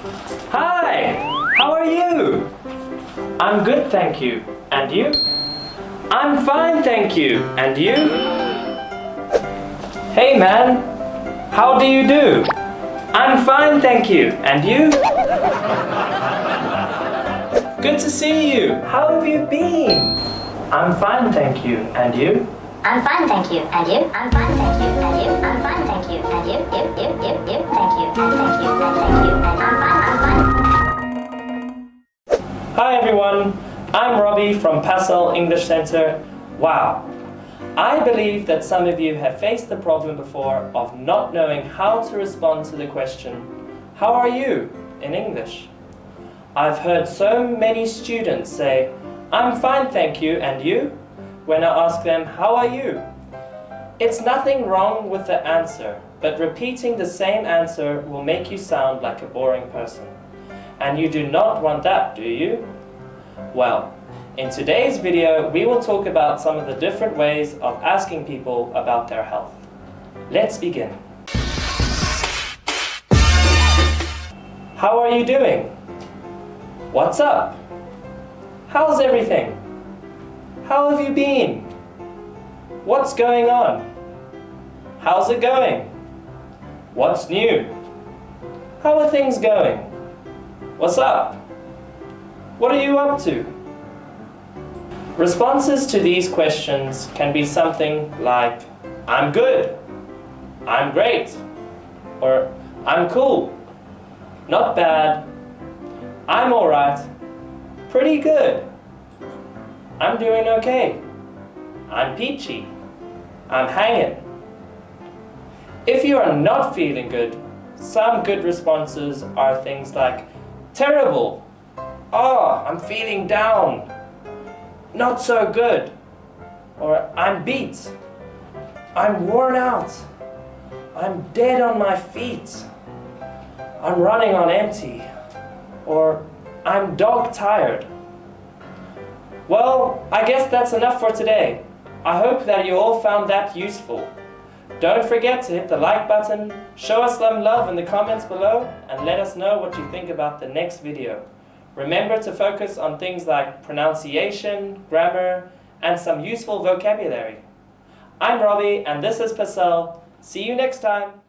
Hi! How are you? I'm good, thank you. And you? I'm fine, thank you. And you? Hey man, how do you do? I'm fine, thank you. And you? Good to see you. How have you been? I'm fine, thank you. And you? I'm fine, thank you. And you? I'm fine, thank you. And you? I'm fine, thank you. And you? You. Thank you. And thank you. And thank you. And I'm fine. Hi everyone. I'm Robbie from Pasal English Center. Wow. I believe that some of you have faced the problem before of not knowing how to respond to the question, "How are you?" in English. I've heard so many students say, "I'm fine, thank you, and you?" when I ask them, "How are you?" It's nothing wrong with the answer, but repeating the same answer will make you sound like a boring person. And you do not want that, do you? Well, in today's video, we will talk about some of the different ways of asking people about their health. Let's begin. How are you doing? What's up? How's everything? How have you been? What's going on? How's it going? What's new? How are things going? What's up? What are you up to? Responses to these questions can be something like, "I'm good," "I'm great," or "I'm cool," "not bad," "I'm alright," "pretty good," "I'm doing okay," "I'm peachy," "I'm hanging." If you are not feeling good, some good responses are things like, "Terrible," "Oh, I'm feeling down," "Not so good," or "I'm beat," "I'm worn out," "I'm dead on my feet," "I'm running on empty," or "I'm dog tired." Well, I guess that's enough for today. I hope that you all found that useful. Don't forget to hit the like button, show us some love in the comments below, and let us know what you think about the next video. Remember to focus on things like pronunciation, grammar, and some useful vocabulary. I'm Robbie, and this is Pasal. See you next time.